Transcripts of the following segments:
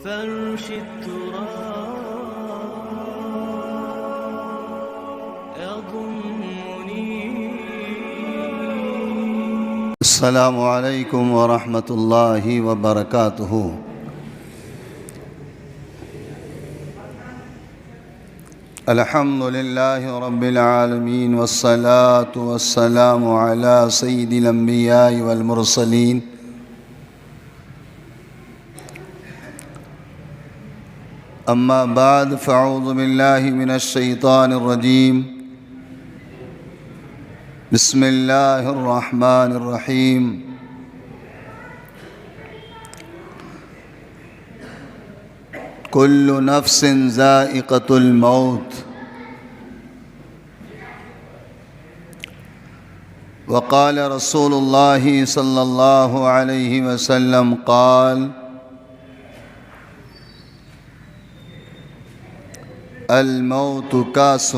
فرش التراب يضمني. السلام علیکم ورحمۃ اللہ وبرکاتہ. الحمد للہ رب العالمین والصلاة والسلام علی سید الانبیاء والمرسلین اما بعد فاعوذ باللہ من الشیطان الرجیم. بسم اللہ الرحمن الرحیم. کل نفس ذائقۃ الموت وقال رسول اللہ صلی اللہ علیہ وسلم قال الموت کاس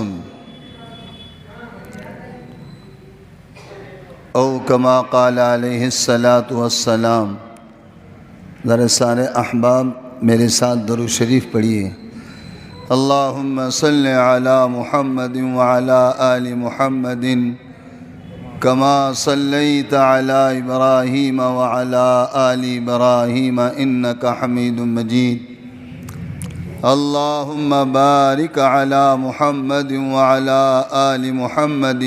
او کما قال علیہ الصلاۃ والسلام. ذرا سارے احباب میرے ساتھ درود شریف پڑھیے. اللہم صل علی محمد وعلی آل محمد کما صلیت علی ابراہیم وعلی آل ابراہیم انک حمید مجید. اللہم بارک علی محمد وعلی آل محمد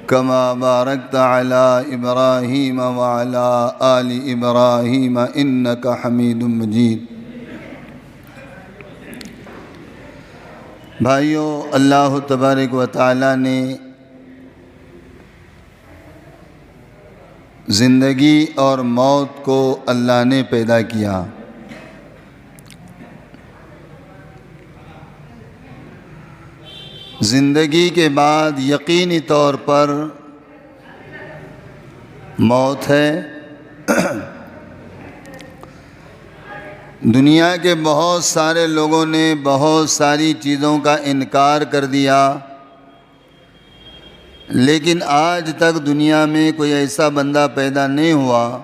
کما بارکت علی ابراہیم وعلی آل ابراہیم انک حمید مجید. بھائیو، اللہ تبارک و تعالی نے زندگی اور موت کو اللہ نے پیدا کیا. زندگی کے بعد یقینی طور پر موت ہے. دنیا کے بہت سارے لوگوں نے بہت ساری چیزوں کا انکار کر دیا، لیکن آج تک دنیا میں کوئی ایسا بندہ پیدا نہیں ہوا،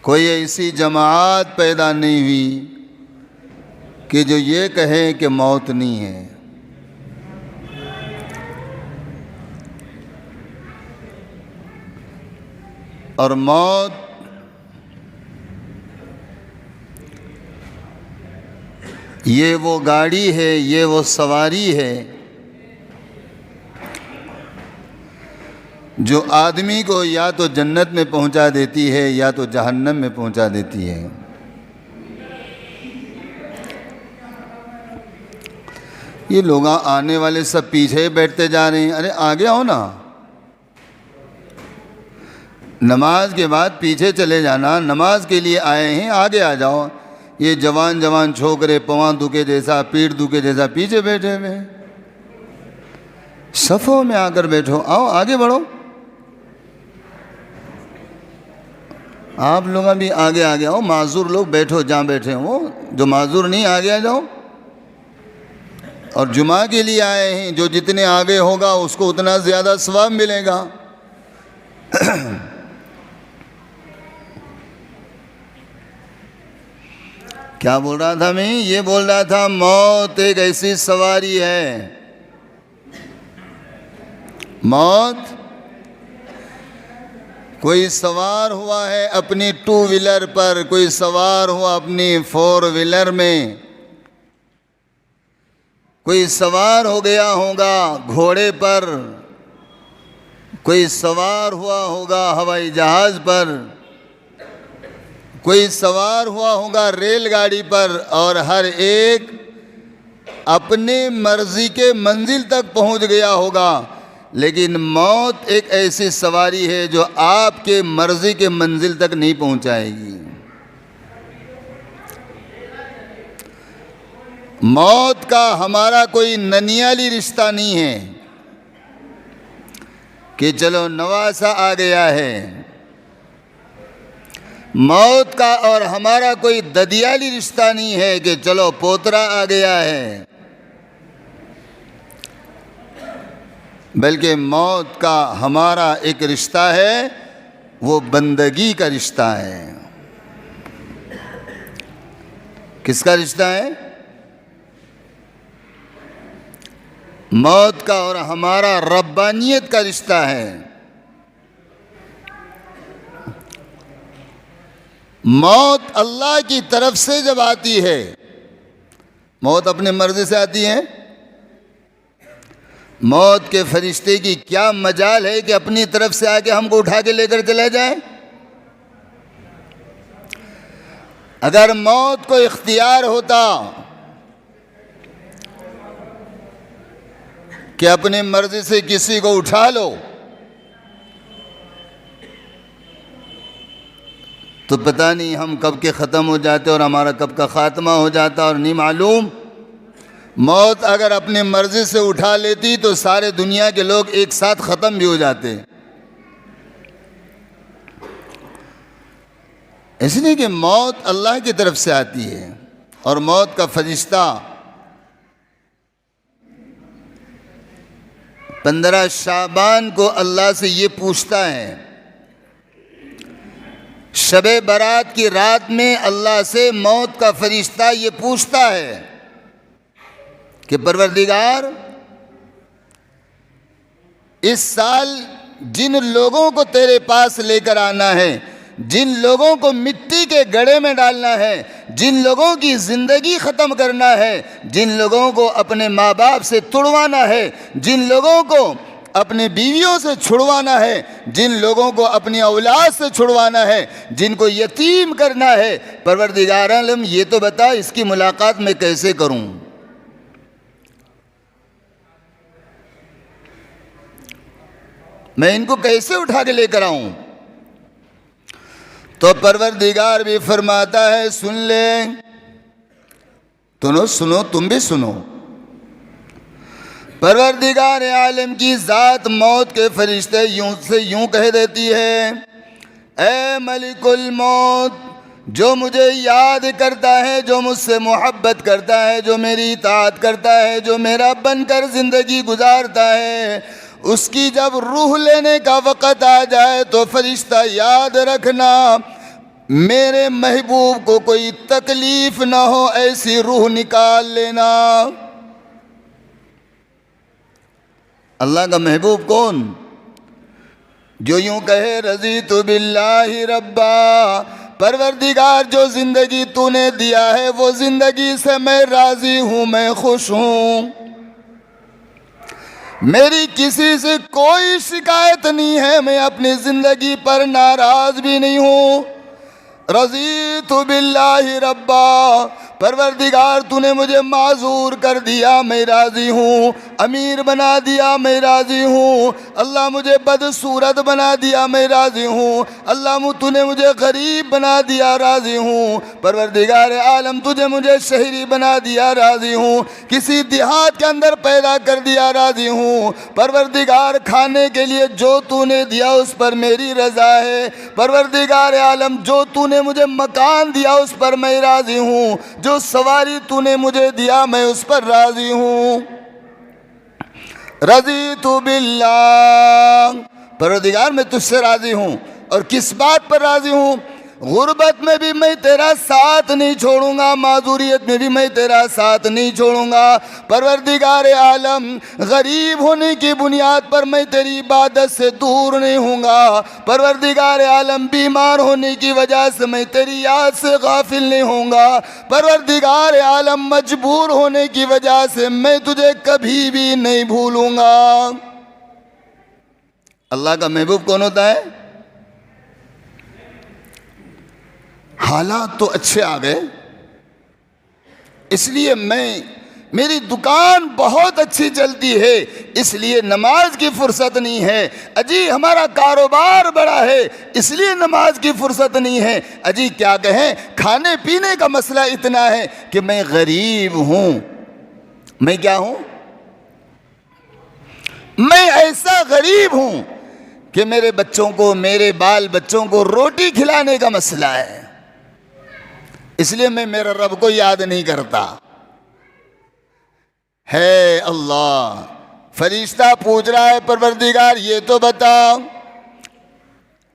کوئی ایسی جماعت پیدا نہیں ہوئی کہ جو یہ کہے کہ موت نہیں ہے. اور موت یہ وہ گاڑی ہے، یہ وہ سواری ہے جو آدمی کو یا تو جنت میں پہنچا دیتی ہے یا تو جہنم میں پہنچا دیتی ہے. یہ لوگ آنے والے سب پیچھے بیٹھتے جا رہے ہیں. ارے آگے آؤ نا، نماز کے بعد پیچھے چلے جانا. نماز کے لیے آئے ہیں، آگے آ جاؤ. یہ جوان چھوکرے پواں دکے جیسا، پیٹ دکے جیسا پیچھے بیٹھے ہوئے. صفوں میں آ کر بیٹھو، آؤ آگے بڑھو. آپ لوگ بھی آگے آؤ. معذور لوگ بیٹھو جہاں بیٹھے ہو، جو معذور نہیں آگے آ جاؤ. اور جمعہ کے لیے آئے ہیں، جو جتنے آگے ہوگا اس کو اتنا زیادہ ثواب ملے گا. کیا بول رہا تھا میں؟ یہ بول رہا تھا موت ایک ایسی سواری ہے. موت کوئی سوار ہوا ہے اپنی 2 ویلر پر، کوئی سوار ہوا اپنی 4 ویلر میں، کوئی سوار ہو گیا ہوگا گھوڑے پر، کوئی سوار ہوا ہوگا ہوائی جہاز پر، کوئی سوار ہوا ہوگا ریل گاڑی پر، اور ہر ایک اپنے مرضی کے منزل تک پہنچ گیا ہوگا. لیکن موت ایک ایسی سواری ہے جو آپ کے مرضی کے منزل تک نہیں پہنچائے گی. موت کا ہمارا کوئی ننیالی رشتہ نہیں ہے کہ چلو نواسا آ گیا ہے. موت کا اور ہمارا کوئی ددیالی رشتہ نہیں ہے کہ چلو پوترا آ گیا ہے. بلکہ موت کا ہمارا ایک رشتہ ہے، وہ بندگی کا رشتہ ہے. کس کا رشتہ ہے؟ موت کا اور ہمارا ربانیت کا رشتہ ہے۔ موت اللہ کی طرف سے جب آتی ہے، موت اپنے مرضی سے آتی ہے؟ موت کے فرشتے کی کیا مجال ہے کہ اپنی طرف سے آ کے ہم کو اٹھا کے لے کر چلے جائیں؟ اگر موت کو اختیار ہوتا کہ اپنی مرضی سے کسی کو اٹھا لو تو پتہ نہیں ہم کب کے ختم ہو جاتے اور ہمارا کب کا خاتمہ ہو جاتا اور نہیں معلوم۔ موت اگر اپنی مرضی سے اٹھا لیتی تو سارے دنیا کے لوگ ایک ساتھ ختم بھی ہو جاتے۔ اس لیے کہ موت اللہ کی طرف سے آتی ہے، اور موت کا فرشتہ 15 شعبان کو اللہ سے یہ پوچھتا ہے، شب برات کی رات میں اللہ سے موت کا فرشتہ یہ پوچھتا ہے کہ پروردگار، اس سال جن لوگوں کو تیرے پاس لے کر آنا ہے، جن لوگوں کو مٹی کے گڑھے میں ڈالنا ہے، جن لوگوں کی زندگی ختم کرنا ہے، جن لوگوں کو اپنے ماں باپ سے تڑوانا ہے، جن لوگوں کو اپنے بیویوں سے چھڑوانا ہے، جن لوگوں کو اپنی اولاد سے چھڑوانا ہے، جن کو یتیم کرنا ہے، پروردگار عالم یہ تو بتا اس کی ملاقات میں کیسے کروں؟ میں ان کو کیسے اٹھا کے لے کر آؤں؟ تو پروردگار بھی فرماتا ہے، سن لے، سنو، تم بھی سنو۔ پروردگار عالم کی ذات موت کے فرشتے یوں کہہ دیتی ہے، اے ملک الموت، جو مجھے یاد کرتا ہے، جو مجھ سے محبت کرتا ہے، جو میری اطاعت کرتا ہے، جو میرا بن کر زندگی گزارتا ہے، اس کی جب روح لینے کا وقت آ جائے تو فرشتہ یاد رکھنا، میرے محبوب کو کوئی تکلیف نہ ہو، ایسی روح نکال لینا۔ اللہ کا محبوب کون؟ جو یوں کہے، رضیت باللہ ربا، پروردگار جو زندگی تو نے دیا ہے وہ زندگی سے میں راضی ہوں، میں خوش ہوں، میری کسی سے کوئی شکایت نہیں ہے، میں اپنی زندگی پر ناراض بھی نہیں ہوں۔ رضیت باللہ ربا، پروردگار تو نے مجھے معذور کر دیا، میں راضی ہوں، امیر بنا دیا، میں راضی ہوں، اللہ مجھے بدصورت بنا دیا، میں راضی ہوں، اللہ تو نے مجھے غریب بنا دیا، راضی ہوں، پروردگار عالم تجھے مجھے شہری بنا دیا، راضی ہوں، کسی دیہات کے اندر پیدا کر دیا، راضی ہوں، پروردگار کھانے کے لیے جو تو نے دیا اس پر میری رضا ہے، پروردگار عالم جو تو نے مجھے مکان دیا اس پر میں راضی ہوں، جو سواری تو نے مجھے دیا میں اس پر راضی ہوں۔ رضیت باللہ، پروردگار میں تجھ سے راضی ہوں، اور کس بات پر راضی ہوں؟ غربت میں بھی میں تیرا ساتھ نہیں چھوڑوں گا، معذوریت میں بھی میں تیرا ساتھ نہیں چھوڑوں گا، پروردگار عالم غریب ہونے کی بنیاد پر میں تیری عبادت سے دور نہیں ہوں گا، پروردگار عالم بیمار ہونے کی وجہ سے میں تیری یاد سے غافل نہیں ہوں گا، پروردگار عالم مجبور ہونے کی وجہ سے میں تجھے کبھی بھی نہیں بھولوں گا۔ اللہ کا محبوب کون ہوتا ہے؟ حالات تو اچھے آ گئے، اس لیے میری دکان بہت اچھی چلتی ہے، اس لیے نماز کی فرصت نہیں ہے، اجی ہمارا کاروبار بڑا ہے اس لیے نماز کی فرصت نہیں ہے، اجی کیا کہیں، کھانے پینے کا مسئلہ اتنا ہے کہ میں غریب ہوں، میں کیا ہوں؟ میں ایسا غریب ہوں کہ میرے بچوں کو، میرے بال بچوں کو روٹی کھلانے کا مسئلہ ہے، اس لیے میں میرے رب کو یاد نہیں کرتا۔ ہے اللہ، فرشتہ پوچھ رہا ہے، پروردگار یہ تو بتا،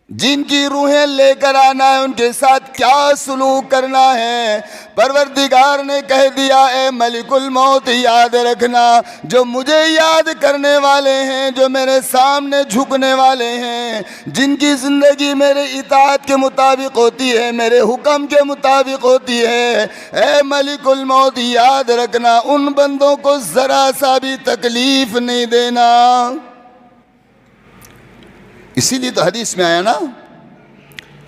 جن کی روحیں لے کر آنا ہے ان کے ساتھ کیا سلوک کرنا ہے۔ پروردگار نے کہہ دیا اے ملک الموت یاد رکھنا، جو مجھے یاد کرنے والے ہیں، جو میرے سامنے جھکنے والے ہیں، جن کی زندگی میرے اطاعت کے مطابق ہوتی ہے، میرے حکم کے مطابق ہوتی ہے، اے ملک الموت یاد رکھنا ان بندوں کو ذرا سا بھی تکلیف نہیں دینا۔ اسی لیے تو حدیث میں آیا نا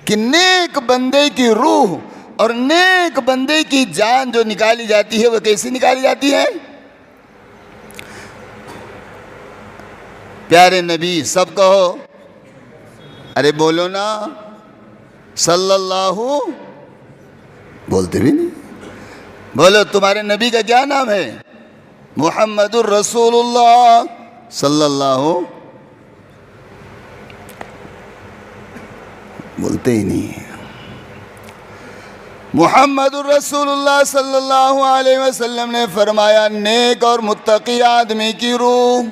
کہ نیک بندے کی روح اور نیک بندے کی جان جو نکالی جاتی ہے وہ کیسی نکالی جاتی ہے؟ پیارے نبی سب کہو، ارے بولو نا، صلی اللہ، بولتے بھی نہیں، بولو تمہارے نبی کا کیا نام ہے؟ محمد الرسول اللہ صلی اللہ، بولتے ہی نہیں۔ محمد الرسول اللہ صلی اللہ علیہ وسلم نے فرمایا نیک اور متقی آدمی کی روح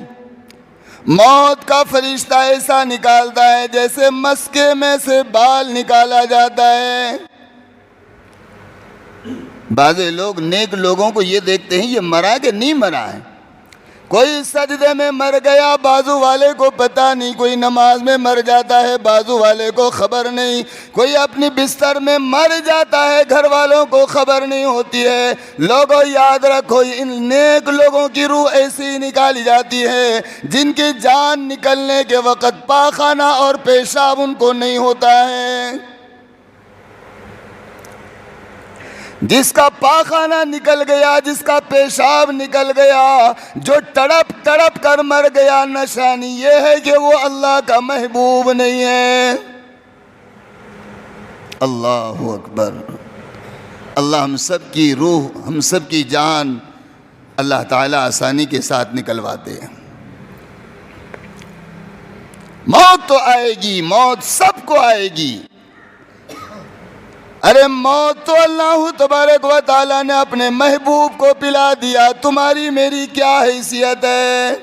موت کا فرشتہ ایسا نکالتا ہے جیسے مسکے میں سے بال نکالا جاتا ہے۔ بعض لوگ نیک لوگوں کو یہ دیکھتے ہیں یہ مرا کہ نہیں مرا ہے، کوئی سجدے میں مر گیا بازو والے کو پتہ نہیں، کوئی نماز میں مر جاتا ہے بازو والے کو خبر نہیں، کوئی اپنی بستر میں مر جاتا ہے گھر والوں کو خبر نہیں ہوتی ہے۔ لوگوں یاد رکھو ان نیک لوگوں کی روح ایسی نکالی جاتی ہے جن کی جان نکلنے کے وقت پاخانہ اور پیشاب ان کو نہیں ہوتا ہے۔ جس کا پاخانہ نکل گیا، جس کا پیشاب نکل گیا، جو تڑپ تڑپ کر مر گیا، نشانی یہ ہے کہ وہ اللہ کا محبوب نہیں ہے۔ اللہ اکبر۔ اللہ ہم سب کی روح، ہم سب کی جان اللہ تعالیٰ آسانی کے ساتھ نکلواتے ہیں۔ موت تو آئے گی، موت سب کو آئے گی۔ ارے موت تو اللہ تبارک و تعالیٰ نے اپنے محبوب کو پلا دیا، تمہاری میری کیا حیثیت ہے؟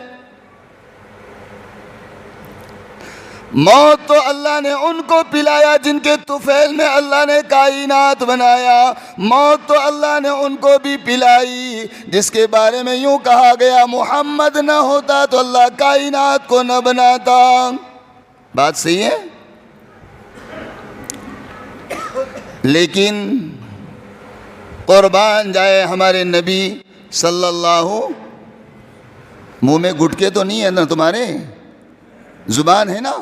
موت تو اللہ نے ان کو پلایا جن کے طفیل میں اللہ نے کائنات بنایا، موت تو اللہ نے ان کو بھی پلائی جس کے بارے میں یوں کہا گیا محمد نہ ہوتا تو اللہ کائنات کو نہ بناتا۔ بات صحیح ہے؟ لیکن قربان جائے ہمارے نبی صلی اللہ، منہ میں گٹکے تو نہیں ہے نا تمہارے، زبان ہے نا،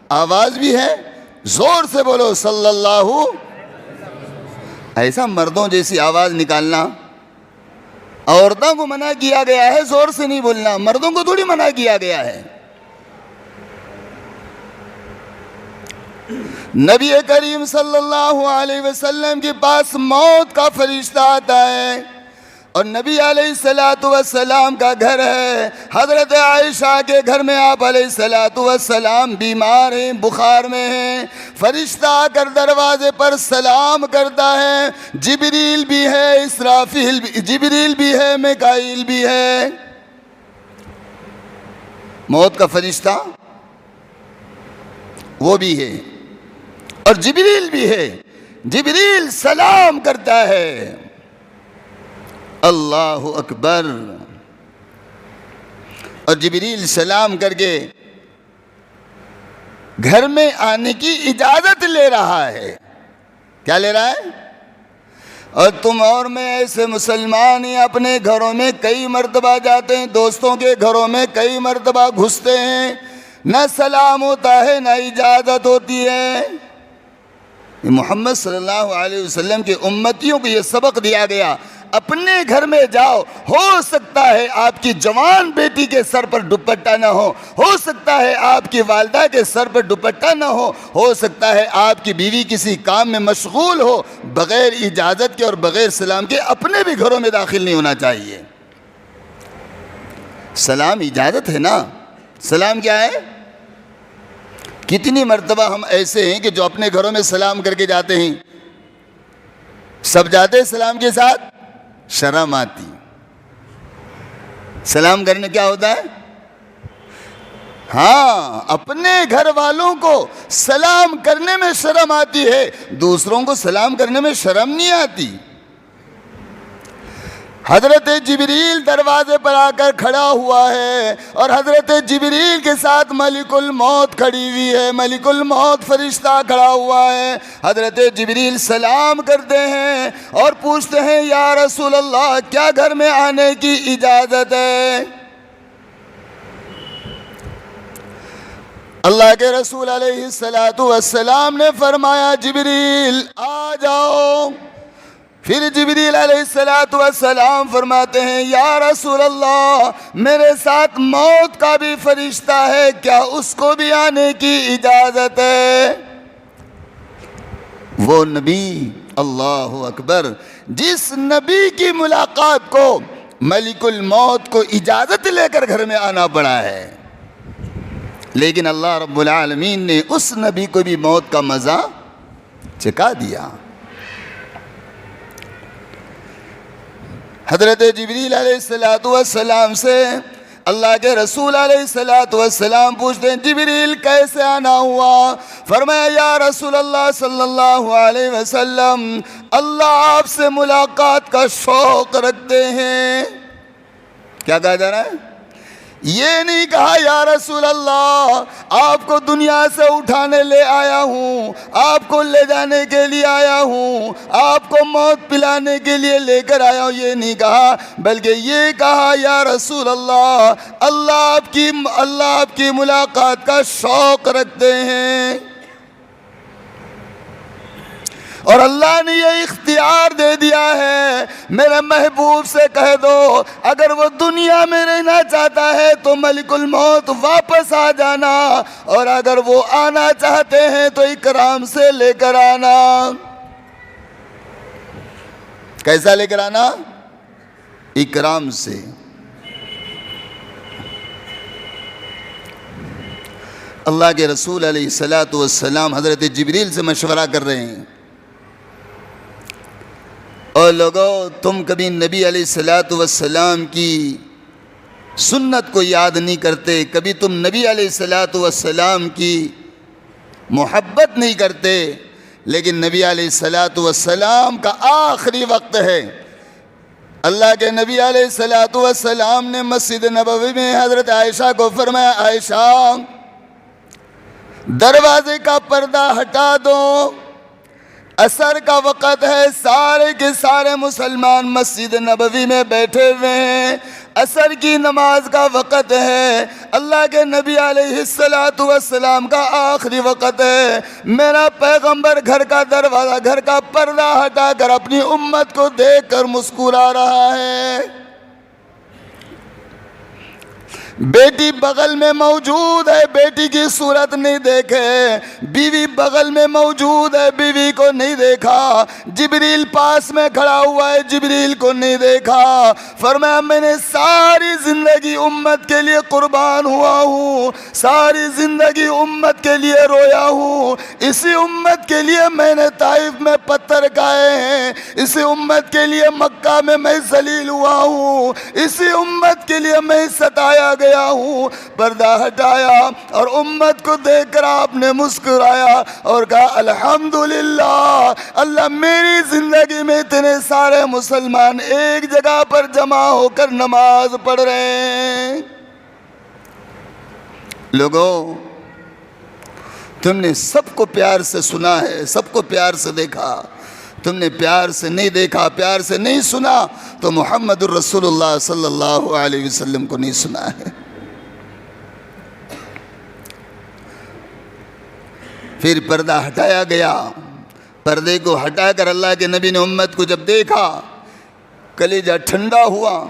آواز بھی ہے، زور سے بولو صلی اللہ۔ ایسا مردوں جیسی آواز نکالنا، عورتوں کو منع کیا گیا ہے زور سے نہیں بولنا، مردوں کو تھوڑی منع کیا گیا ہے۔ نبی کریم صلی اللہ علیہ وسلم کے پاس موت کا فرشتہ آتا ہے اور نبی علیہ السلام کا گھر ہے، حضرت عائشہ کے گھر میں آپ علیہ السلام بیمار ہیں، بخار میں ہیں، فرشتہ آ کر دروازے پر سلام کرتا ہے، جبریل بھی ہے، اسرافیل بھی، جبریل بھی ہے، میکائیل بھی ہے، موت کا فرشتہ وہ بھی ہے اور جبریل بھی ہے، جبریل سلام کرتا ہے۔ اللہ اکبر۔ اور جبریل سلام کر کے گھر میں آنے کی اجازت لے رہا ہے۔ کیا لے رہا ہے؟ اور تم اور میں ایسے مسلمان ہی اپنے گھروں میں کئی مرتبہ جاتے ہیں، دوستوں کے گھروں میں کئی مرتبہ گھستے ہیں، نہ سلام ہوتا ہے نہ اجازت ہوتی ہے۔ محمد صلی اللہ علیہ وسلم کے امتیوں کو یہ سبق دیا گیا، اپنے گھر میں جاؤ، ہو سکتا ہے آپ کی جوان بیٹی کے سر پر دوپٹہ نہ ہو سکتا ہے آپ کی والدہ کے سر پر دوپٹہ نہ ہو سکتا ہے آپ کی بیوی کسی کام میں مشغول ہو، بغیر اجازت کے اور بغیر سلام کے اپنے بھی گھروں میں داخل نہیں ہونا چاہیے۔ سلام اجازت ہے نا، سلام کیا ہے؟ کتنی مرتبہ ہم ایسے ہیں کہ جو اپنے گھروں میں سلام کر کے جاتے ہیں، سب جاتے ہیں سلام کے ساتھ، شرم آتی۔ سلام کرنے کیا ہوتا ہے؟ ہاں اپنے گھر والوں کو سلام کرنے میں شرم آتی ہے، دوسروں کو سلام کرنے میں شرم نہیں آتی۔ حضرت جبریل دروازے پر آ کر کھڑا ہوا ہے اور حضرت جبریل کے ساتھ ملک الموت کھڑی ہوئی ہے، ملک الموت فرشتہ کھڑا ہوا ہے۔ حضرت جبریل سلام کرتے ہیں اور پوچھتے ہیں یا رسول اللہ کیا گھر میں آنے کی اجازت ہے؟ اللہ کے رسول علیہ السلام نے فرمایا جبریل آ جاؤ۔ پھر جبریل علیہ السلام فرماتے ہیں یا رسول اللہ میرے ساتھ موت کا بھی فرشتہ ہے، کیا اس کو بھی آنے کی اجازت ہے؟ وہ نبی، اللہ اکبر، جس نبی کی ملاقات کو ملک الموت کو اجازت لے کر گھر میں آنا پڑا ہے، لیکن اللہ رب العالمین نے اس نبی کو بھی موت کا مزہ چکھا دیا۔ حضرت جبریل علیہ السلام سے اللہ کے رسول علیہ السلام پوچھتے ہیں جبریل کیسے آنا ہوا؟ فرمایا یا رسول اللہ صلی اللہ علیہ وسلم اللہ آپ سے ملاقات کا شوق رکھتے ہیں۔ کیا کہا جا رہا ہے؟ یہ نہیں کہا یا رسول اللہ آپ کو دنیا سے اٹھانے لے آیا ہوں، آپ کو لے جانے کے لیے آیا ہوں، آپ کو موت پلانے کے لیے لے کر آیا ہوں، یہ نہیں کہا، بلکہ یہ کہا یا رسول اللہ اللہ آپ کی ملاقات کا شوق رکھتے ہیں۔ اور اللہ نے یہ اختیار دے دیا ہے، میرے محبوب سے کہہ دو اگر وہ دنیا میں رہنا چاہتا ہے تو ملک الموت واپس آ جانا، اور اگر وہ آنا چاہتے ہیں تو اکرام سے لے کر آنا۔ کیسا لے کر آنا؟ اکرام سے۔ اللہ کے رسول علیہ السلام حضرت جبریل سے مشورہ کر رہے ہیں، اور لوگوں تم کبھی نبی علیہ السلام کی سنت کو یاد نہیں کرتے، کبھی تم نبی علیہ السلام کی محبت نہیں کرتے، لیکن نبی علیہ السلام کا آخری وقت ہے۔ اللہ کے نبی علیہ السلام نے مسجد نبوی میں حضرت عائشہ کو فرمایا عائشہ دروازے کا پردہ ہٹا دو، عصر کا وقت ہے، سارے کے سارے مسلمان مسجد نبوی میں بیٹھے ہوئے ہیں، عصر کی نماز کا وقت ہے، اللہ کے نبی علیہ السلام کا آخری وقت ہے، میرا پیغمبر گھر کا دروازہ، گھر کا پردہ ہٹا کر اپنی امت کو دیکھ کر مسکرا رہا ہے۔ بیٹی بغل میں موجود ہے، بیٹی کی صورت نہیں دیکھے، بیوی بغل میں موجود ہے، بیوی کو نہیں دیکھا، جبریل پاس میں کھڑا ہوا ہے، جبریل کو نہیں دیکھا۔ فرمایا میں نے ساری زندگی امت کے لیے قربان ہوا ہوں، ساری زندگی امت کے لیے رویا ہوں، اسی امت کے لیے میں نے طائف میں پتھر کھائے ہیں، اسی امت کے لیے مکہ میں میں ذلیل ہوا ہوں، اسی امت کے لیے میں ستایا گیا ہوں۔ پردہ ہٹایا اور امت کو دیکھ کر آپ نے مسکرایا اور کہا الحمدللہ، اللہ میری زندگی میں اتنے سارے مسلمان ایک جگہ پر جمع ہو کر نماز پڑھ رہے ہیں۔ لوگوں تم نے سب کو پیار سے سنا ہے، سب کو پیار سے دیکھا، تم نے پیار سے نہیں دیکھا، پیار سے نہیں سنا تو محمد الرسول اللہ صلی اللہ علیہ وسلم کو نہیں سنا ہے۔ پھر پردہ ہٹایا گیا، پردے کو ہٹا کر اللہ کے نبی نے امت کو جب دیکھا کلیجہ ٹھنڈا ہوا،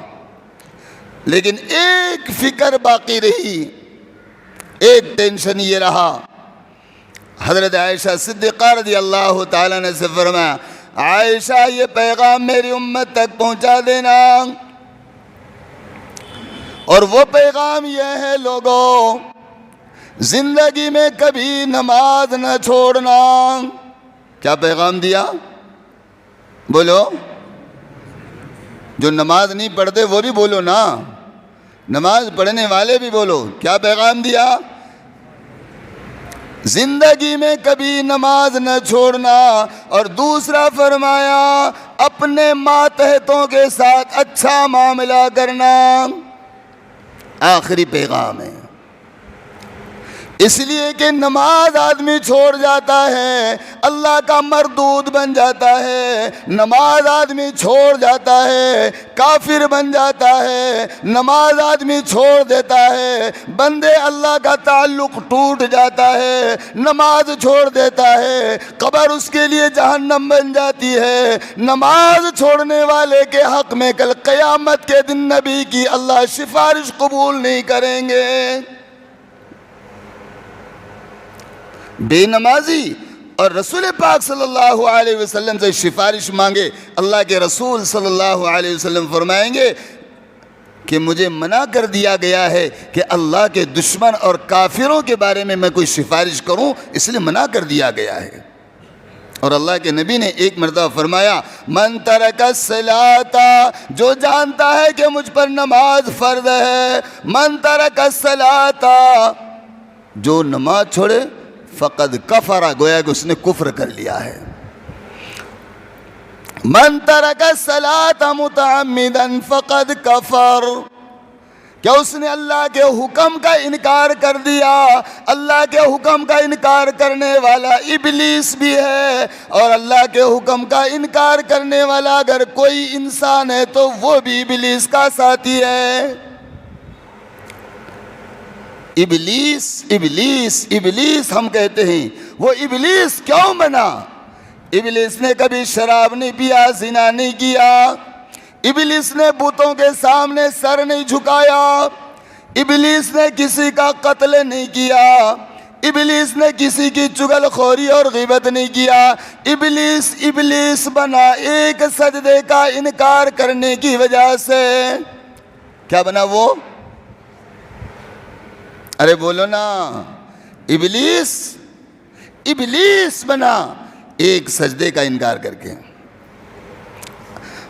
لیکن ایک فکر باقی رہی، ایک ٹینشن یہ رہا۔ حضرت عائشہ صدیقہ رضی اللہ تعالیٰ نے سے فرمایا عائشہ یہ پیغام میری امت تک پہنچا دینا، اور وہ پیغام یہ ہے لوگوں زندگی میں کبھی نماز نہ چھوڑنا۔ کیا پیغام دیا؟ بولو، جو نماز نہیں پڑھتے وہ بھی بولو نا، نماز پڑھنے والے بھی بولو، کیا پیغام دیا؟ زندگی میں کبھی نماز نہ چھوڑنا، اور دوسرا فرمایا اپنے ماتحتوں کے ساتھ اچھا معاملہ کرنا۔ آخری پیغام ہے، اس لیے کہ نماز آدمی چھوڑ جاتا ہے اللہ کا مردود بن جاتا ہے، نماز آدمی چھوڑ جاتا ہے کافر بن جاتا ہے، نماز آدمی چھوڑ دیتا ہے بندے اللہ کا تعلق ٹوٹ جاتا ہے، نماز چھوڑ دیتا ہے قبر اس کے لیے جہنم بن جاتی ہے۔ نماز چھوڑنے والے کے حق میں کل قیامت کے دن نبی کی اللہ سفارش قبول نہیں کریں گے۔ بے نمازی اور رسول پاک صلی اللہ علیہ وسلم سے سفارش مانگے، اللہ کے رسول صلی اللہ علیہ وسلم فرمائیں گے کہ مجھے منع کر دیا گیا ہے کہ اللہ کے دشمن اور کافروں کے بارے میں کوئی سفارش کروں، اس لیے منع کر دیا گیا ہے۔ اور اللہ کے نبی نے ایک مرتبہ فرمایا من ترک الصلاۃ، جو جانتا ہے کہ مجھ پر نماز فرض ہے، من ترک الصلاۃ، جو نماز چھوڑے فقد کفر، گویا کہ اس نے کفر کر لیا ہے۔ من ترک الصلاۃ متعمدا فقد کفر، کیا اس نے اللہ کے حکم کا انکار کر دیا؟ اللہ کے حکم کا انکار کرنے والا ابلیس بھی ہے، اور اللہ کے حکم کا انکار کرنے والا اگر کوئی انسان ہے تو وہ بھی ابلیس کا ساتھی ہے۔ ابلیس ابلیس ابلیس ہم کہتے ہیں، وہ ابلیس کیوں بنا؟ ابلیس نے کبھی شراب نہیں پیا، زنا نہیں کیا، ابلیس نے بتوں کے سامنے سر نہیں جھکایا، ابلیس نے کسی کا قتل نہیں کیا، ابلیس نے کسی کی چغل خوری اور غیبت نہیں کیا۔ ابلیس ابلیس بنا ایک سجدے کا انکار کرنے کی وجہ سے۔ کیا بنا وہ؟ ارے بولو نا، ابلیس ابلیس بنا ایک سجدے کا انکار کر کے۔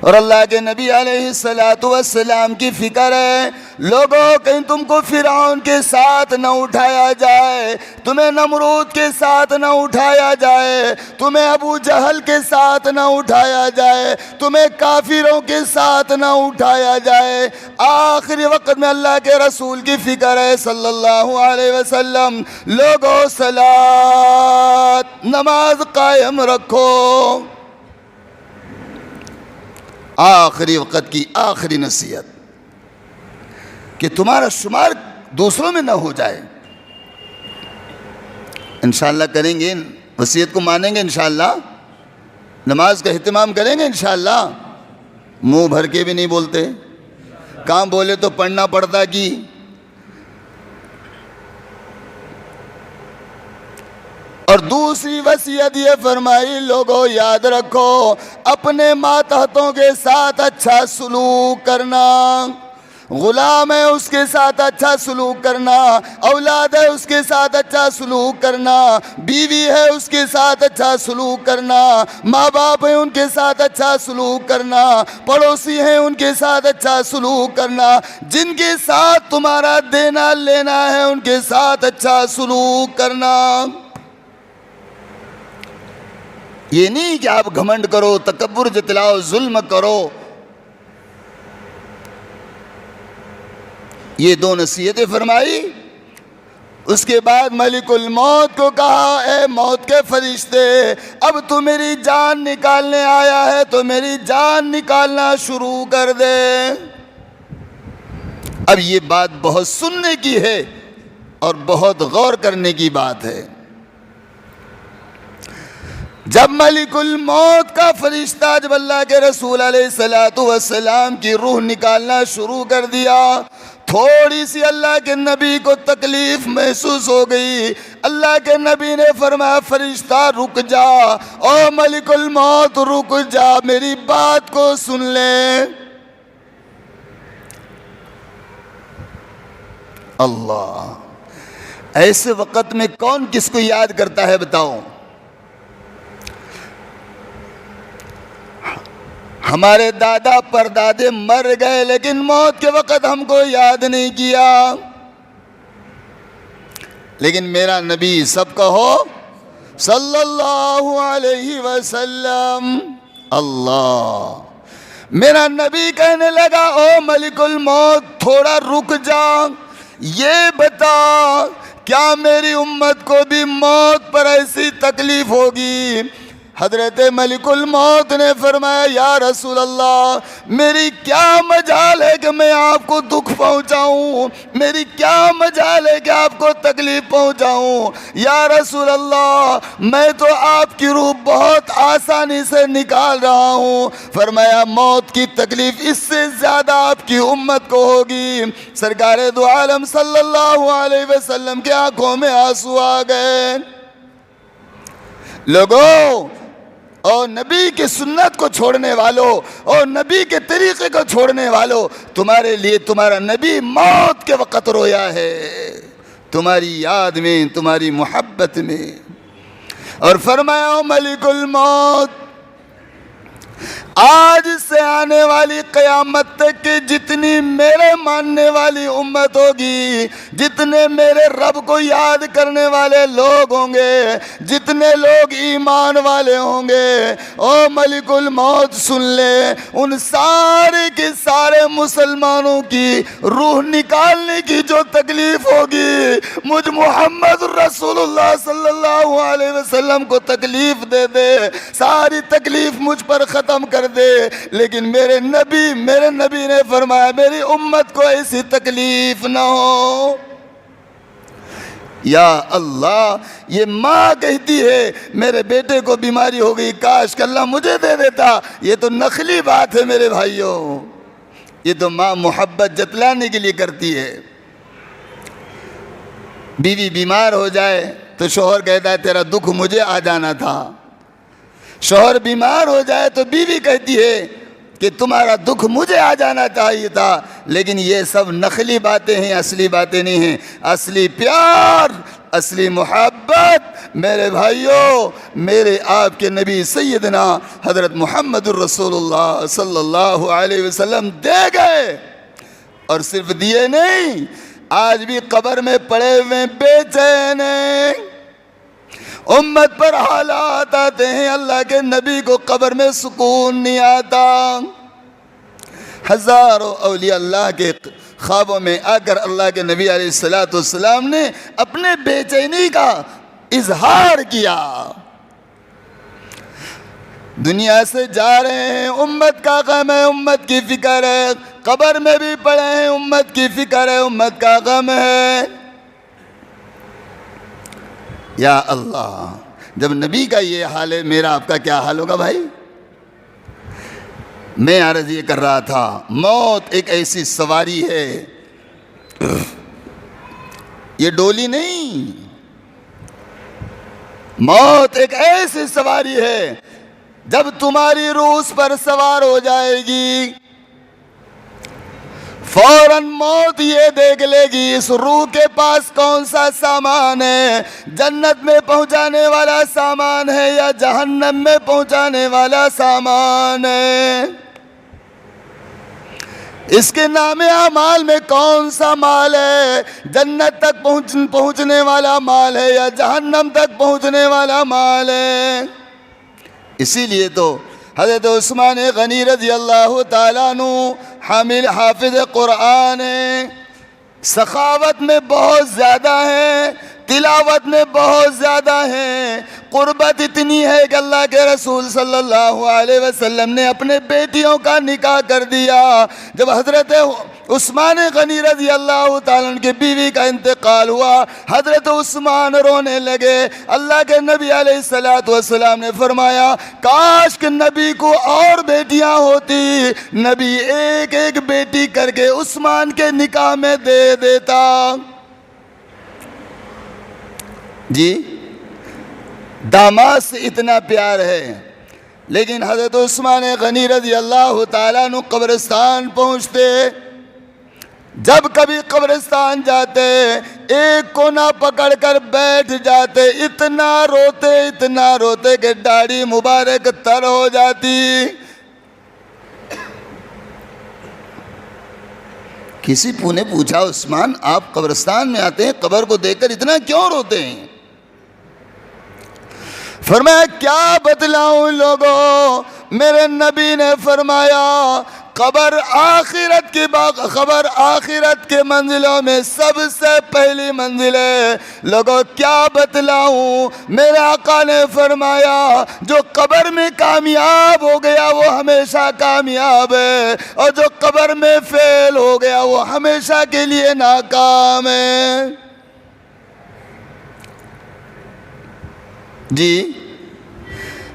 اور اللہ کے نبی علیہ السلام کی فکر ہے لوگوں کہیں تم کو فرعون کے ساتھ نہ اٹھایا جائے، تمہیں نمرود کے ساتھ نہ اٹھایا جائے، تمہیں ابو جہل کے ساتھ نہ اٹھایا جائے، تمہیں کافروں کے ساتھ نہ اٹھایا جائے۔ آخری وقت میں اللہ کے رسول کی فکر ہے صلی اللہ علیہ وسلم، لوگوں صلاۃ، نماز قائم رکھو۔ آخری وقت کی آخری نصیحت کہ تمہارا شمار دوسروں میں نہ ہو جائے۔ انشاءاللہ کریں گے، وصیت کو مانیں گے انشاءاللہ، نماز کا اہتمام کریں گے انشاءاللہ، منہ بھر کے بھی نہیں بولتے، کام بولے تو پڑھنا پڑتا کی۔ اور دوسری وصیت یہ فرمائی لوگوں یاد رکھو اپنے ماتحتوں کے ساتھ اچھا سلوک کرنا، غلام ہے اس کے ساتھ اچھا سلوک کرنا، اولاد ہے اس کے ساتھ اچھا سلوک کرنا، بیوی ہے اس کے ساتھ اچھا سلوک کرنا، ماں باپ ہیں ان کے ساتھ اچھا سلوک کرنا، پڑوسی ہیں ان کے ساتھ اچھا سلوک کرنا، جن کے ساتھ تمہارا دینا لینا ہے ان کے ساتھ اچھا سلوک کرنا۔ یہ نہیں کہ آپ گھمنڈ کرو، تکبر جتلاؤ، ظلم کرو۔ یہ دو نصیحتیں فرمائی۔ اس کے بعد ملک الموت کو کہا اے موت کے فرشتے، اب تو میری جان نکالنے آیا ہے تو میری جان نکالنا شروع کر دے۔ اب یہ بات بہت سننے کی ہے اور بہت غور کرنے کی بات ہے۔ جب ملک الموت کا فرشتہ جب اللہ کے رسول علیہ السلام کی روح نکالنا شروع کر دیا، تھوڑی سی اللہ کے نبی کو تکلیف محسوس ہو گئی۔ اللہ کے نبی نے فرمایا فرشتہ رک جا، او ملک الموت رک جا، میری بات کو سن لے۔ اللہ، ایسے وقت میں کون کس کو یاد کرتا ہے بتاؤ؟ ہمارے دادا پردادے مر گئے لیکن موت کے وقت ہم کو یاد نہیں کیا۔ لیکن میرا نبی سب کہو صلی اللہ علیہ وسلم۔ اللہ، میرا نبی کہنے لگا او ملک الموت تھوڑا رک جا، یہ بتا کیا میری امت کو بھی موت پر ایسی تکلیف ہوگی؟ حضرت ملک الموت نے فرمایا یا رسول اللہ، میری کیا مجال ہے کہ میں آپ کو دکھ پہنچاؤں، میری کیا مجال ہے کہ آپ کو تکلیف پہنچاؤں؟ یا رسول اللہ، میں تو آپ کی روح بہت آسانی سے نکال رہا ہوں۔ فرمایا موت کی تکلیف اس سے زیادہ آپ کی امت کو ہوگی۔ سرکار دو عالم صلی اللہ علیہ وسلم کی آنکھوں میں آنسو آ گئے۔ لوگوں، اور نبی کی سنت کو چھوڑنے والوں اور نبی کے طریقے کو چھوڑنے والوں، تمہارے لیے تمہارا نبی موت کے وقت رویا ہے، تمہاری یاد میں، تمہاری محبت میں۔ اور فرمایا ملک الموت، آج سے آنے والی قیامت تک کی جتنی میرے ماننے والی امت ہوگی، جتنے میرے رب کو یاد کرنے والے لوگ ہوں گے، جتنے لوگ ایمان والے ہوں گے، او ملک الموت سن لے، ان سارے کے سارے مسلمانوں کی روح نکالنے کی جو تکلیف ہوگی، مجھ محمد رسول اللہ صلی اللہ علیہ وسلم کو تکلیف دے دے، ساری تکلیف مجھ پر ختم کر دے، لیکن میرے نبی نے فرمایا میری امت کو ایسی تکلیف نہ ہو۔ یا اللہ، یہ ماں کہتی ہے میرے بیٹے کو بیماری ہو گئی، کاش کہ اللہ مجھے دے دیتا۔ یہ تو نقلی بات ہے میرے بھائیوں، یہ تو ماں محبت جتلانے کے لیے کرتی ہے۔ بیوی بیمار ہو جائے تو شوہر کہتا ہے تیرا دکھ مجھے آ جانا تھا۔ شوہر بیمار ہو جائے تو بیوی کہتی ہے کہ تمہارا دکھ مجھے آ جانا چاہیے تھا۔ لیکن یہ سب نقلی باتیں ہیں، اصلی باتیں نہیں ہیں۔ اصلی پیار، اصلی محبت میرے بھائیوں، میرے آپ کے نبی سیدنا حضرت محمد الرسول اللہ صلی اللہ علیہ وسلم دے گئے۔ اور صرف دیے نہیں، آج بھی قبر میں پڑے ہوئے بے چین ہیں۔ امت پر حالات آتے ہیں، اللہ کے نبی کو قبر میں سکون نہیں آتا۔ ہزاروں اولیاء اللہ کے خوابوں میں آ کر اللہ کے نبی علیہ السلام نے اپنے بے چینی کا اظہار کیا۔ دنیا سے جا رہے ہیں، امت کا غم ہے، امت کی فکر ہے، قبر میں بھی پڑے ہیں، امت کی فکر ہے، امت کا غم ہے۔ یا اللہ، جب نبی کا یہ حال ہے، میرا آپ کا کیا حال ہوگا بھائی؟ میں عرض یہ کر رہا تھا، موت ایک ایسی سواری ہے، یہ ڈولی نہیں، موت ایک ایسی سواری ہے، جب تمہاری روح اس پر سوار ہو جائے گی، فوراً موت یہ دیکھ لے گی اس روح کے پاس کون سا سامان ہے، جنت میں پہنچانے والا سامان ہے یا جہنم میں پہنچانے والا سامان ہے۔ اس کے نام اعمال میں کون سا مال ہے، جنت تک پہنچنے والا مال ہے یا جہنم تک پہنچنے والا مال ہے۔ اسی لیے تو حضرت عثمان غنی رضی اللہ تعالیٰ عنہ حافظ قرآن ہیں، سخاوت میں بہت زیادہ ہیں، تلاوت میں بہت زیادہ ہیں، قربت اتنی ہے کہ اللہ کے رسول صلی اللہ علیہ وسلم نے اپنے بیٹیوں کا نکاح کر دیا۔ جب حضرت عثمان غنی رضی اللہ تعالیٰ عنہ کی بیوی کا انتقال ہوا، حضرت عثمان رونے لگے۔ اللہ کے نبی علیہ السلام نے فرمایا کاش کہ نبی کو اور بیٹیاں ہوتی، نبی ایک ایک بیٹی کر کے عثمان کے نکاح میں دے دیتا۔ جی، داماد سے اتنا پیار ہے، لیکن حضرت عثمان غنی رضی اللہ تعالیٰ عنہ قبرستان پہنچتے، جب کبھی قبرستان جاتے ایک کونا پکڑ کر بیٹھ جاتے، اتنا روتے کہ داڑھی مبارک تر ہو جاتی۔ کسی نے پوچھا عثمان آپ قبرستان میں آتے ہیں قبر کو دیکھ کر اتنا کیوں روتے ہیں؟ فرمایا کیا بتلاؤں لوگوں، میرے نبی نے فرمایا قبر آخرت کے منزلوں میں سب سے پہلی منزل ہے۔ لوگوں کیا بتلاؤں، میرے آقا نے فرمایا جو قبر میں کامیاب ہو گیا وہ ہمیشہ کامیاب ہے، اور جو قبر میں فیل ہو گیا وہ ہمیشہ کے لیے ناکام ہے۔ جی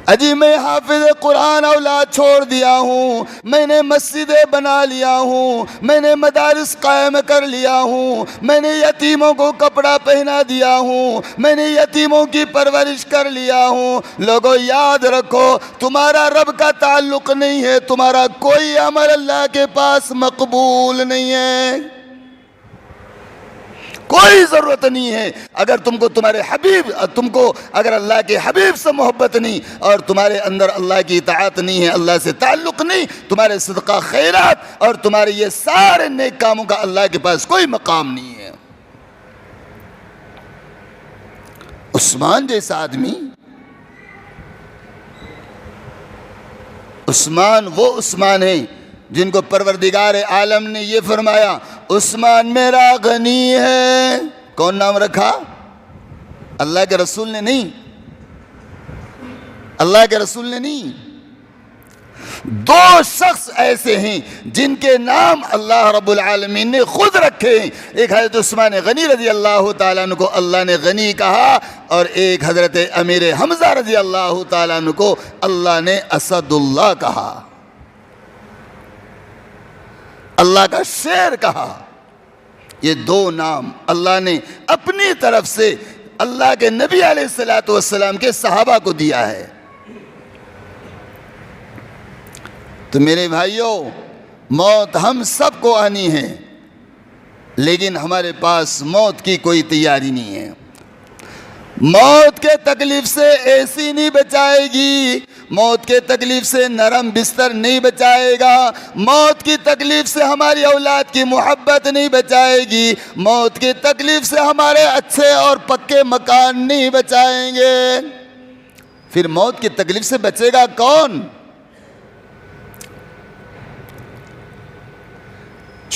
اجی میں حافظ قرآن اولاد چھوڑ دیا ہوں، میں نے مسجدیں بنا لیا ہوں، میں نے مدارس قائم کر لیا ہوں، میں نے یتیموں کو کپڑا پہنا دیا ہوں، میں نے یتیموں کی پرورش کر لیا ہوں۔ لوگوں یاد رکھو تمہارا رب کا تعلق نہیں ہے، تمہارا کوئی عمل اللہ کے پاس مقبول نہیں ہے، کوئی ضرورت نہیں ہے۔ اگر تم کو اگر اللہ کے حبیب سے محبت نہیں اور تمہارے اندر اللہ کی اطاعت نہیں ہے، اللہ سے تعلق نہیں، تمہارے صدقہ خیرات اور تمہارے یہ سارے نیک کاموں کا اللہ کے پاس کوئی مقام نہیں ہے۔ عثمان جیسا آدمی، عثمان وہ عثمان ہیں جن کو پروردگار عالم نے یہ فرمایا عثمان میرا غنی ہے۔ کون نام رکھا؟ اللہ کے رسول نے نہیں، اللہ کے رسول نے نہیں۔ دو شخص ایسے ہیں جن کے نام اللہ رب العالمین نے خود رکھے ہیں، ایک حضرت عثمان غنی رضی اللہ تعالیٰ عنہ کو اللہ نے غنی کہا، اور ایک حضرت امیر حمزہ رضی اللہ تعالیٰ عنہ کو اللہ نے اسد اللہ کہا، اللہ کا شیر کہا۔ یہ دو نام اللہ نے اپنی طرف سے اللہ کے نبی علیہ الصلوۃ والسلام کے صحابہ کو دیا ہے۔ تو میرے بھائیوں، موت ہم سب کو آنی ہے، لیکن ہمارے پاس موت کی کوئی تیاری نہیں ہے۔ موت کے تکلیف سے اے سی نہیں بچائے گی، موت کے تکلیف سے نرم بستر نہیں بچائے گا، موت کی تکلیف سے ہماری اولاد کی محبت نہیں بچائے گی، موت کی تکلیف سے ہمارے اچھے اور پکے مکان نہیں بچائیں گے۔ پھر موت کی تکلیف سے بچے گا کون؟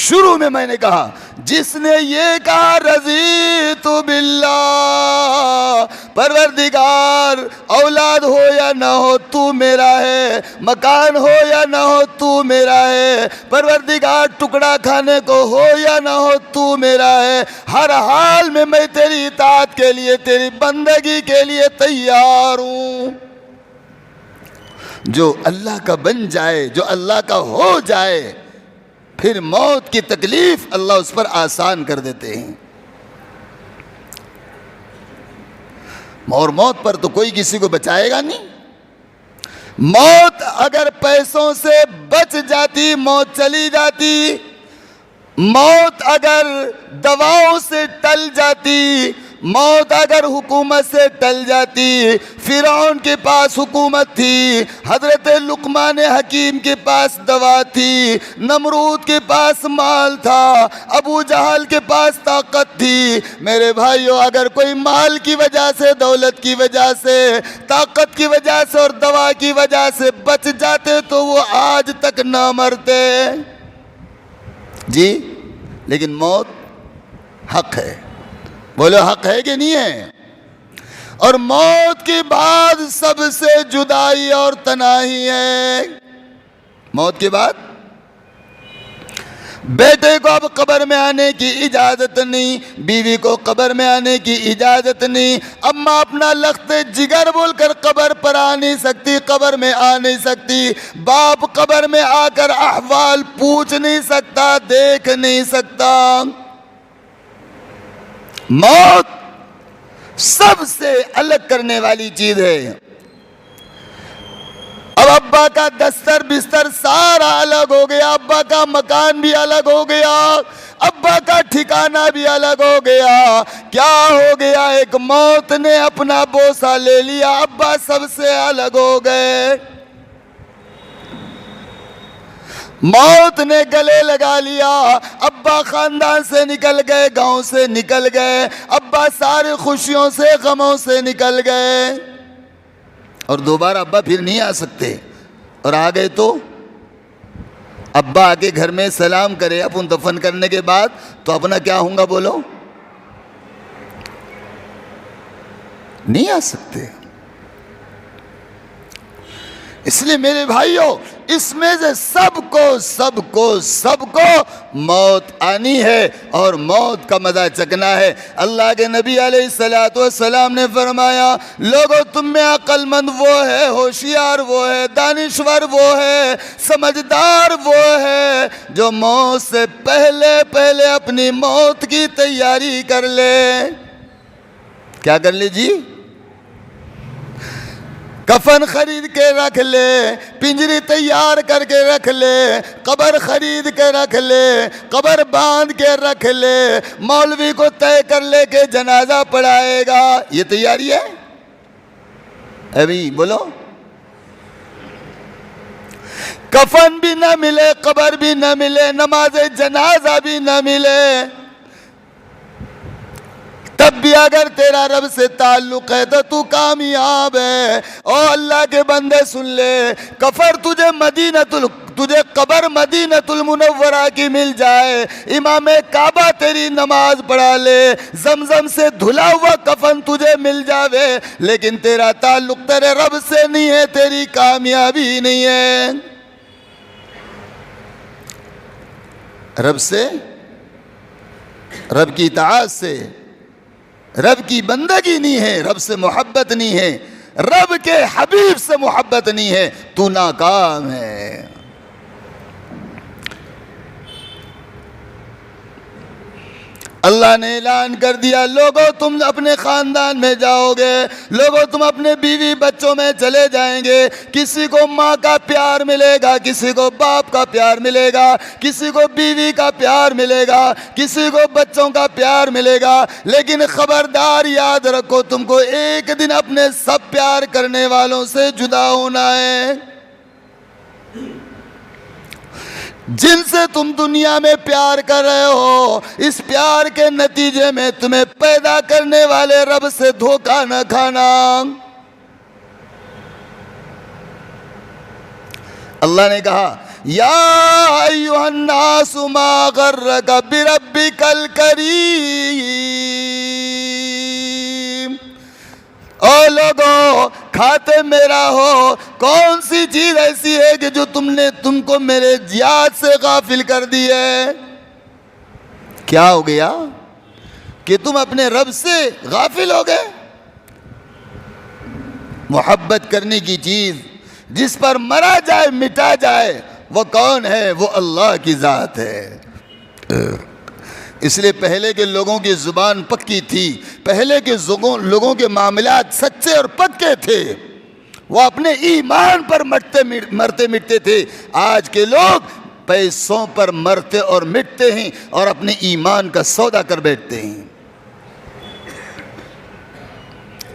شروع میں نے کہا جس نے یہ کہا رضیت باللہ، پروردگار اولاد ہو یا نہ ہو تو میرا ہے، مکان ہو یا نہ ہو تو میرا ہے، پروردگار ٹکڑا کھانے کو ہو یا نہ ہو تو میرا ہے، ہر حال میں میں تیری اطاعت کے لیے تیری بندگی کے لیے تیار ہوں۔ جو اللہ کا بن جائے، جو اللہ کا ہو جائے، پھر موت کی تکلیف اللہ اس پر آسان کر دیتے ہیں۔ اور موت پر تو کوئی کسی کو بچائے گا نہیں۔ موت اگر پیسوں سے بچ جاتی موت چلی جاتی، موت اگر دواؤں سے ٹل جاتی، موت اگر حکومت سے ٹل جاتی۔ فرعون کے پاس حکومت تھی، حضرت لقمان حکیم کے پاس دوا تھی، نمرود کے پاس مال تھا، ابو جہل کے پاس طاقت تھی۔ میرے بھائیو، اگر کوئی مال کی وجہ سے، دولت کی وجہ سے، طاقت کی وجہ سے اور دوا کی وجہ سے بچ جاتے تو وہ آج تک نہ مرتے۔ جی لیکن موت حق ہے، بولو حق ہے کہ نہیں ہے؟ اور موت کے بعد سب سے جدائی اور تنہائی ہے۔ موت کے بعد بیٹے کو اب قبر میں آنے کی اجازت نہیں، بیوی کو قبر میں آنے کی اجازت نہیں، اماں اپنا لخت جگر بول کر قبر پر آ نہیں سکتی، قبر میں آ نہیں سکتی، باپ قبر میں آ کر احوال پوچھ نہیں سکتا، دیکھ نہیں سکتا۔ موت سب سے الگ کرنے والی چیز ہے۔ اب ابا کا دستر بستر سارا الگ ہو گیا، ابا کا مکان بھی الگ ہو گیا، ابا کا ٹھکانہ بھی الگ ہو گیا۔ کیا ہو گیا؟ ایک موت نے اپنا بوسہ لے لیا، ابا سب سے الگ ہو گئے۔ موت نے گلے لگا لیا، ابا خاندان سے نکل گئے، گاؤں سے نکل گئے، ابا سارے خوشیوں سے غموں سے نکل گئے، اور دوبارہ ابا پھر نہیں آ سکتے، اور آ گئے تو ابا آ کے گھر میں سلام کرے اپن دفن کرنے کے بعد تو اپنا کیا ہوں گا بولو؟ نہیں آ سکتے۔ اس لیے میرے بھائیوں، اس میں سے سب کو موت آنی ہے اور موت کا مزہ چکنا ہے۔ اللہ کے نبی علیہ الصلوۃ والسلام نے فرمایا، لوگوں تم میں عقل مند وہ ہے، ہوشیار وہ ہے، دانشور وہ ہے، سمجھدار وہ ہے جو موت سے پہلے اپنی موت کی تیاری کر لے۔ کیا کر لے جی؟ کفن خرید کے رکھ لے، پنجری تیار کر کے رکھ لے، قبر خرید کے رکھ لے، قبر باندھ کے رکھ لے، مولوی کو طے کر لے کہ جنازہ پڑھائے گا۔ یہ تیاری ہے؟ ابھی بولو، کفن بھی نہ ملے، قبر بھی نہ ملے، نماز جنازہ بھی نہ ملے، تب بھی اگر تیرا رب سے تعلق ہے تو تو کامیاب ہے۔ او اللہ کے بندے سن لے، تجھے قبر مدینۃ المنورہ کی مل جائے، امام کعبہ تیری نماز پڑھا لے، زمزم سے دھلا ہوا کفن تجھے مل جاوے، لیکن تیرا تعلق تیرے رب سے نہیں ہے، تیری کامیابی نہیں ہے۔ رب سے، رب کی اطاعت سے، رب کی بندگی نہیں ہے، رب سے محبت نہیں ہے، رب کے حبیب سے محبت نہیں ہے، تو ناکام ہے۔ اللہ نے اعلان کر دیا، لوگوں تم اپنے خاندان میں جاؤ گے، لوگوں تم اپنے بیوی بچوں میں چلے جائیں گے، کسی کو ماں کا پیار ملے گا، کسی کو باپ کا پیار ملے گا، کسی کو بیوی کا پیار ملے گا، کسی کو بچوں کا پیار ملے گا، لیکن خبردار یاد رکھو تم کو ایک دن اپنے سب پیار کرنے والوں سے جدا ہونا ہے۔ جن سے تم دنیا میں پیار کر رہے ہو، اس پیار کے نتیجے میں تمہیں پیدا کرنے والے رب سے دھوکہ نہ کھانا۔ اللہ نے کہا، یا ایھا الناس ما غرک بربک الکریم، او لوگوں کھاتے میرا ہو، کون سی چیز ایسی ہے کہ جو تم کو میرے یاد سے غافل کر دی ہے؟ کیا ہو گیا کہ تم اپنے رب سے غافل ہو گئے؟ محبت کرنے کی چیز جس پر مرا جائے مٹا جائے وہ کون ہے؟ وہ اللہ کی ذات ہے۔ اس لیے پہلے کے لوگوں کی زبان پکی تھی، پہلے کے لوگوں کے معاملات سچے اور پکے تھے، وہ اپنے ایمان پر مرتے مٹتے تھے۔ آج کے لوگ پیسوں پر مرتے اور مٹتے ہیں اور اپنے ایمان کا سودا کر بیٹھتے ہیں۔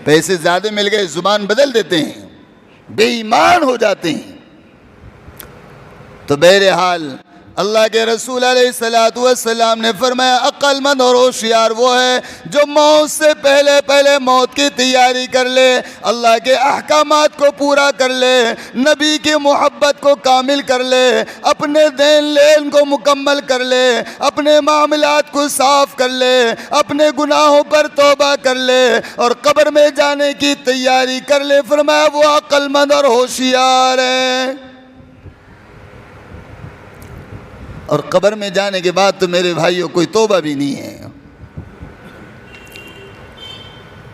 پیسے زیادہ مل گئے، زبان بدل دیتے ہیں، بے ایمان ہو جاتے ہیں۔ تو بہرحال اللہ کے رسول علیہ الصلوۃ والسلام نے فرمایا، عقل مند اور ہوشیار وہ ہے جو موت سے پہلے موت کی تیاری کر لے، اللہ کے احکامات کو پورا کر لے، نبی کی محبت کو کامل کر لے، اپنے دین لین کو مکمل کر لے، اپنے معاملات کو صاف کر لے، اپنے گناہوں پر توبہ کر لے اور قبر میں جانے کی تیاری کر لے۔ فرمایا وہ عقل مند اور ہوشیار ہے۔ اور قبر میں جانے کے بعد تو میرے بھائیوں کوئی توبہ بھی نہیں ہے۔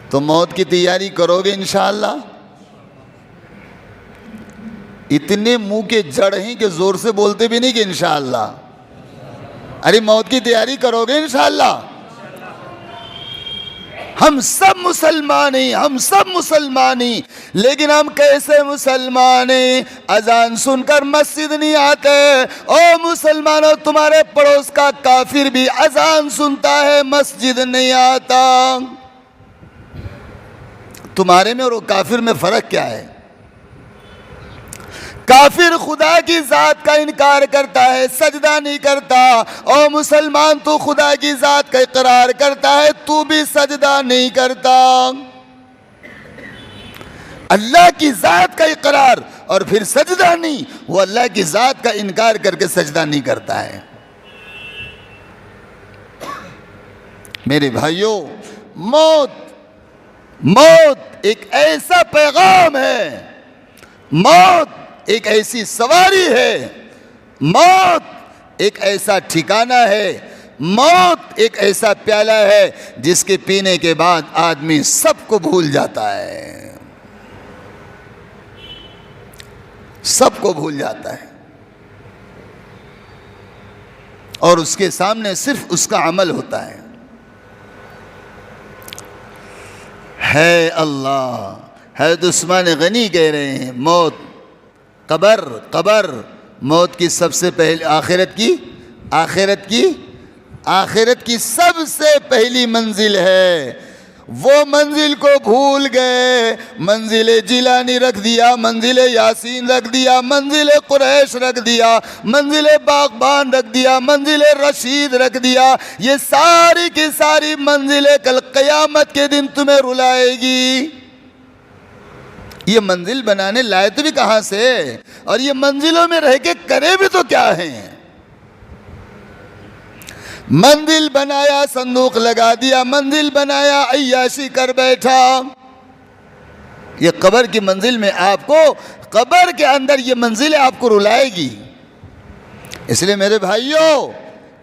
تو موت کی تیاری کرو گے انشاءاللہ؟ اتنے منہ کے جڑ ہیں کہ زور سے بولتے بھی نہیں کہ انشاءاللہ۔ ارے موت کی تیاری کرو گے انشاءاللہ؟ ہم سب مسلمان ہیں، لیکن ہم کیسے مسلمان ہیں؟ اذان سن کر مسجد نہیں آتے۔ او مسلمانوں، تمہارے پڑوس کا کافر بھی اذان سنتا ہے، مسجد نہیں آتا۔ تمہارے میں اور وہ کافر میں فرق کیا ہے؟ کافر خدا کی ذات کا انکار کرتا ہے، سجدہ نہیں کرتا، اور مسلمان تو خدا کی ذات کا اقرار کرتا ہے، تو بھی سجدہ نہیں کرتا۔ اللہ کی ذات کا اقرار اور پھر سجدہ نہیں، وہ اللہ کی ذات کا انکار کر کے سجدہ نہیں کرتا ہے۔ میرے بھائیوں، موت ایک ایسا پیغام ہے، موت ایک ایسی سواری ہے، موت ایک ایسا ٹھکانہ ہے، موت ایک ایسا پیالہ ہے جس کے پینے کے بعد آدمی سب کو بھول جاتا ہے، سب کو بھول جاتا ہے، اور اس کے سامنے صرف اس کا عمل ہوتا ہے۔ ہے اللہ، حضرت عثمان غنی کہہ رہے ہیں، موت، قبر موت کی سب سے پہلی، آخرت کی سب سے پہلی منزل ہے۔ وہ منزل کو بھول گئے، منزل جیلانی رکھ دیا، منزل یاسین رکھ دیا، منزل قریش رکھ دیا، منزل باغبان رکھ دیا، منزل رشید رکھ دیا۔ یہ ساری کی ساری منزلیں کل قیامت کے دن تمہیں رلائے گی۔ یہ منزل بنانے لائے تو بھی کہاں سے، اور یہ منزلوں میں رہ کے کرے بھی تو کیا ہیں؟ منزل بنایا، صندوق لگا دیا، منزل بنایا، عیاشی کر بیٹھا۔ یہ قبر کی منزل میں آپ کو، قبر کے اندر یہ منزل آپ کو رلائے گی۔ اس لیے میرے بھائیوں،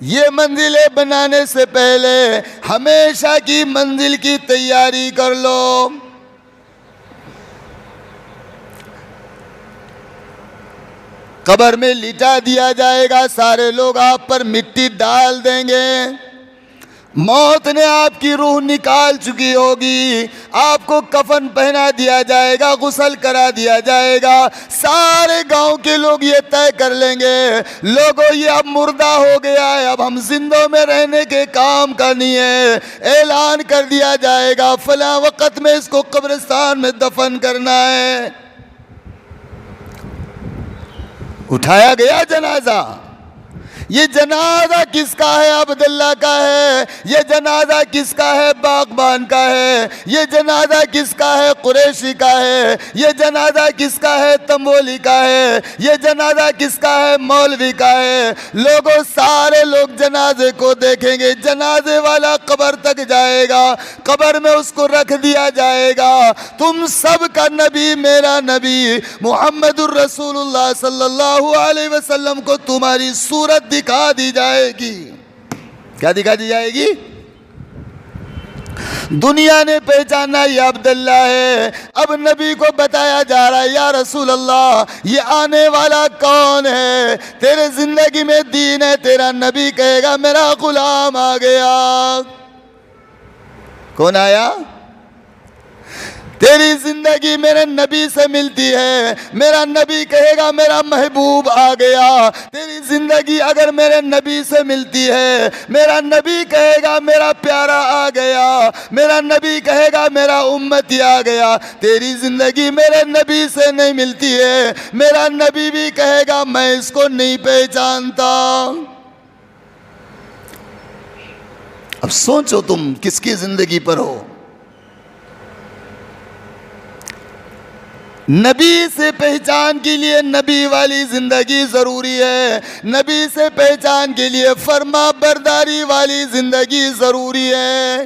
یہ منزلیں بنانے سے پہلے ہمیشہ کی منزل کی تیاری کر لو۔ قبر میں لٹا دیا جائے گا، سارے لوگ آپ پر مٹی ڈال دیں گے، موت نے آپ کی روح نکال چکی ہوگی، آپ کو کفن پہنا دیا جائے گا، غسل کرا دیا جائے گا، سارے گاؤں کے لوگ یہ طے کر لیں گے، لوگوں یہ اب مردہ ہو گیا ہے، اب ہم زندوں میں رہنے کے کام کا نہیں ہے، اعلان کر دیا جائے گا فلاں وقت میں اس کو قبرستان میں دفن کرنا ہے۔ اٹھایا گیا جنازہ، یہ جنازہ کس کا ہے؟ عبداللہ کا ہے۔ یہ جنازہ کس کا ہے؟ باغبان کا ہے۔ یہ جنازہ کس کا ہے؟ قریشی کا ہے۔ یہ جنازہ کس کا ہے؟ تنبولی کا ہے۔ یہ جنازہ کس کا ہے؟ مولوی کا ہے۔ لوگوں، سارے لوگ جنازے کو دیکھیں گے، جنازے والا قبر تک جائے گا، قبر میں اس کو رکھ دیا جائے گا، تم سب کا نبی، میرا نبی محمد الرسول اللہ صلی اللہ علیہ وسلم کو تمہاری صورت دکھا دی جائے گی۔ کیا دکھا دی جائے گی؟ دنیا نے پہچانا یہ عبداللہ ہے، اب نبی کو بتایا جا رہا ہے یا رسول اللہ یہ آنے والا کون ہے؟ تیرے زندگی میں دین ہے، تیرا نبی کہے گا میرا غلام آ گیا۔ کون آیا؟ تیری زندگی میرے نبی سے ملتی ہے، میرا نبی کہے گا میرا محبوب آ گیا۔ تیری زندگی اگر میرے نبی سے ملتی ہے، میرا نبی کہے گا میرا پیارا آ گیا، میرا نبی کہے گا میرا امتی آ گیا۔ تیری زندگی میرے نبی سے نہیں ملتی ہے، میرا نبی بھی کہے گا میں اس کو نہیں پہچانتا۔ اب سوچو تم کس کی زندگی پر ہو؟ نبی سے پہچان کے لیے نبی والی زندگی ضروری ہے، نبی سے پہچان کے لیے فرما برداری والی زندگی ضروری ہے۔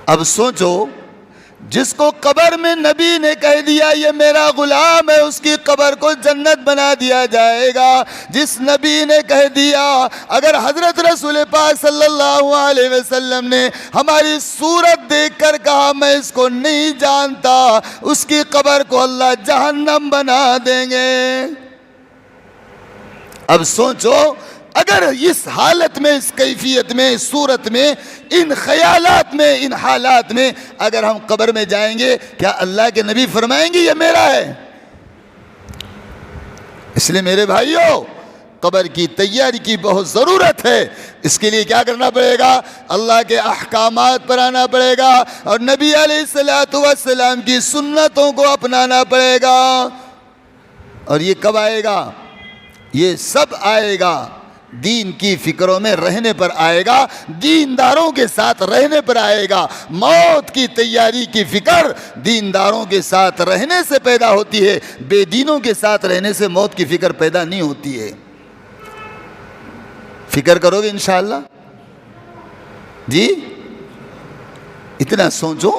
اب سوچو، جس کو قبر میں نبی نے کہہ دیا یہ میرا غلام ہے، اس کی قبر کو جنت بنا دیا جائے گا۔ جس نبی نے کہہ دیا، اگر حضرت رسول پاک صلی اللہ علیہ وسلم نے ہماری صورت دیکھ کر کہا میں اس کو نہیں جانتا، اس کی قبر کو اللہ جہنم بنا دیں گے۔ اب سوچو، اگر اس حالت میں، اس کیفیت میں، اس صورت میں، ان خیالات میں، ان حالات میں اگر ہم قبر میں جائیں گے، کیا اللہ کے نبی فرمائیں گے یہ میرا ہے؟ اس لیے میرے بھائیوں، قبر کی تیاری کی بہت ضرورت ہے۔ اس کے لیے کیا کرنا پڑے گا؟ اللہ کے احکامات پر آنا پڑے گا اور نبی علیہ الصلوۃ والسلام کی سنتوں کو اپنانا پڑے گا۔ اور یہ کب آئے گا؟ یہ سب آئے گا دین کی فکروں میں رہنے پر آئے گا، دینداروں کے ساتھ رہنے پر آئے گا۔ موت کی تیاری کی فکر دینداروں کے ساتھ رہنے سے پیدا ہوتی ہے، بے دینوں کے ساتھ رہنے سے موت کی فکر پیدا نہیں ہوتی ہے۔ فکر کرو گے انشاءاللہ؟ جی اتنا سوچو۔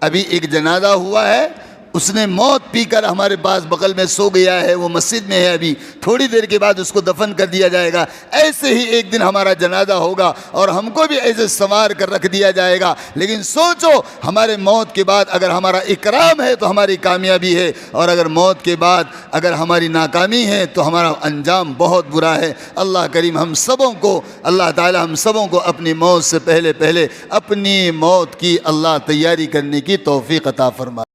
ابھی ایک جنازہ ہوا ہے، اس نے موت پی کر ہمارے پاس بغل میں سو گیا ہے، وہ مسجد میں ہے، ابھی تھوڑی دیر کے بعد اس کو دفن کر دیا جائے گا۔ ایسے ہی ایک دن ہمارا جنازہ ہوگا اور ہم کو بھی ایسے سنوار کر رکھ دیا جائے گا۔ لیکن سوچو، ہمارے موت کے بعد اگر ہمارا اکرام ہے تو ہماری کامیابی ہے، اور اگر موت کے بعد اگر ہماری ناکامی ہے تو ہمارا انجام بہت برا ہے۔ اللہ کریم ہم سبوں کو، اللہ تعالی ہم سبوں کو اپنی موت سے پہلے اپنی موت کی اللہ تیاری کرنے کی توفیق عطا فرمائے۔